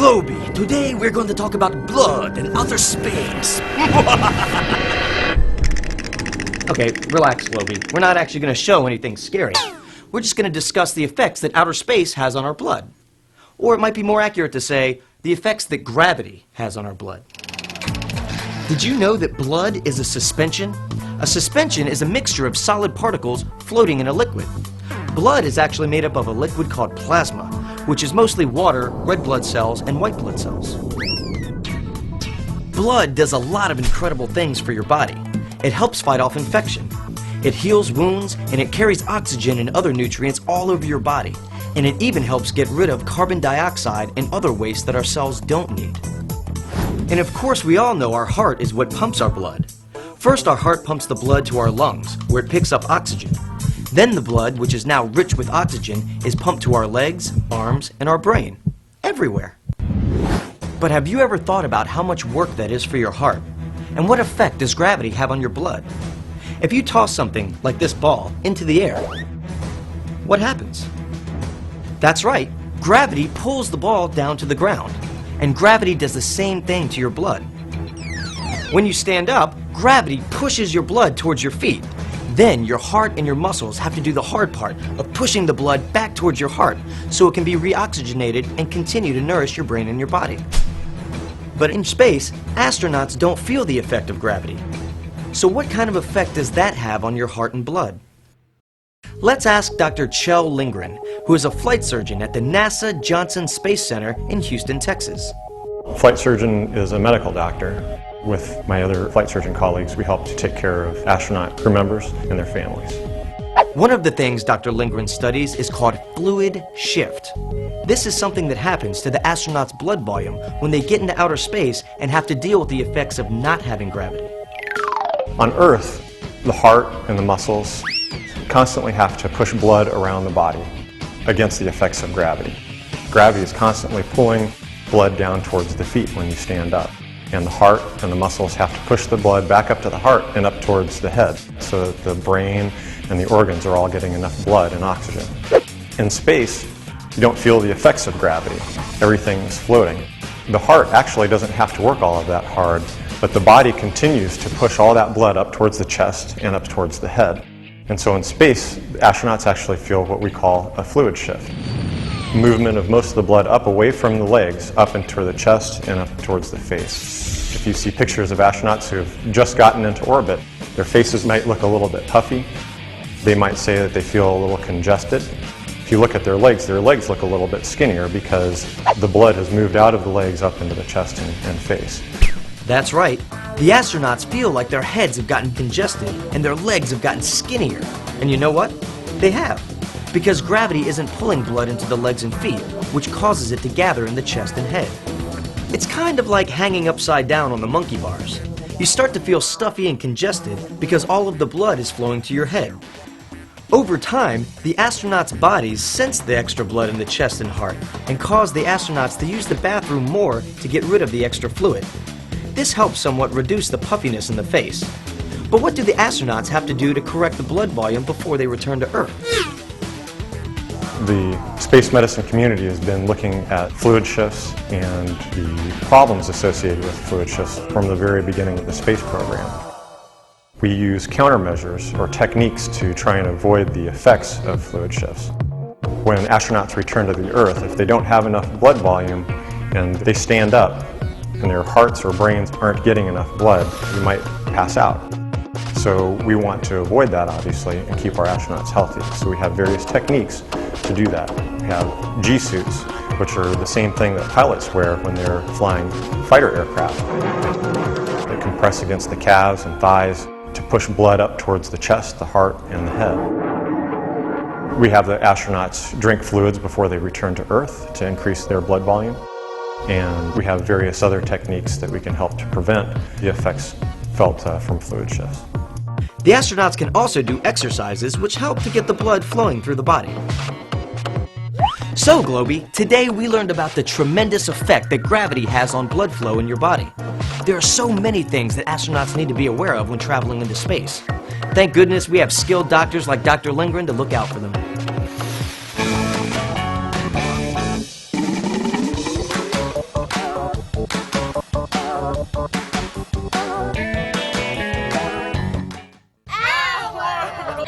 Globy, today we're going to talk about blood and outer space. Okay, relax, Globy. We're not actually going to show anything scary. We're just going to discuss the effects that outer space has on our blood. Or it might be more accurate to say, the effects that gravity has on our blood. Did you know that blood is a suspension? A suspension is a mixture of solid particles floating in a liquid. Blood is actually made up of a liquid called plasma, which is mostly water, red blood cells, and white blood cells. Blood does a lot of incredible things for your body. It helps fight off infection. It heals wounds, and it carries oxygen and other nutrients all over your body. And it even helps get rid of carbon dioxide and other waste that our cells don't need. And of course, we all know our heart is what pumps our blood. First, our heart pumps the blood to our lungs, where it picks up oxygen. Then the blood, which is now rich with oxygen, is pumped to our legs, arms, and our brain. Everywhere. But have you ever thought about how much work that is for your heart? And what effect does gravity have on your blood? If you toss something, like this ball, into the air, what happens? That's right, gravity pulls the ball down to the ground. And gravity does the same thing to your blood. When you stand up, gravity pushes your blood towards your feet. Then your heart and your muscles have to do the hard part of pushing the blood back towards your heart so it can be reoxygenated and continue to nourish your brain and your body. But in space, astronauts don't feel the effect of gravity. So what kind of effect does that have on your heart and blood? Let's ask Dr. Kjell Lindgren, who is a flight surgeon at the NASA Johnson Space Center in Houston, Texas. Flight surgeon is a medical doctor. With my other flight surgeon colleagues, we help to take care of astronaut crew members and their families. One of the things Dr. Lindgren studies is called fluid shift. This is something that happens to the astronauts' blood volume when they get into outer space and have to deal with the effects of not having gravity. On Earth, the heart and the muscles constantly have to push blood around the body against the effects of gravity. Gravity is constantly pulling blood down towards the feet when you stand up. And the heart and the muscles have to push the blood back up to the heart and up towards the head so that the brain and the organs are all getting enough blood and oxygen. In space, you don't feel the effects of gravity. Everything's floating. The heart actually doesn't have to work all of that hard, but the body continues to push all that blood up towards the chest and up towards the head. And so in space, astronauts actually feel what we call a fluid shift. Movement of most of the blood up away from the legs, up into the chest and up towards the face. If you see pictures of astronauts who have just gotten into orbit, their faces might look a little bit puffy. They might say that they feel a little congested. If you look at their legs look a little bit skinnier because the blood has moved out of the legs up into the chest and face. That's right. The astronauts feel like their heads have gotten congested and their legs have gotten skinnier. And you know what? They have. Because gravity isn't pulling blood into the legs and feet, which causes it to gather in the chest and head. It's kind of like hanging upside down on the monkey bars. You start to feel stuffy and congested because all of the blood is flowing to your head. Over time, the astronauts' bodies sense the extra blood in the chest and heart and cause the astronauts to use the bathroom more to get rid of the extra fluid. This helps somewhat reduce the puffiness in the face. But what do the astronauts have to do to correct the blood volume before they return to Earth? The space medicine community has been looking at fluid shifts and the problems associated with fluid shifts from the very beginning of the space program. We use countermeasures or techniques to try and avoid the effects of fluid shifts. When astronauts return to the Earth, if they don't have enough blood volume and they stand up and their hearts or brains aren't getting enough blood, you might pass out. So we want to avoid that, obviously, and keep our astronauts healthy. So we have various techniques to do that. We have G-suits, which are the same thing that pilots wear when they're flying fighter aircraft. They compress against the calves and thighs to push blood up towards the chest, the heart, and the head. We have the astronauts drink fluids before they return to Earth to increase their blood volume. And we have various other techniques that we can help to prevent the effects felt from fluid shifts. The astronauts can also do exercises which help to get the blood flowing through the body. So, Globy, today we learned about the tremendous effect that gravity has on blood flow in your body. There are so many things that astronauts need to be aware of when traveling into space. Thank goodness we have skilled doctors like Dr. Lindgren to look out for them. Wow.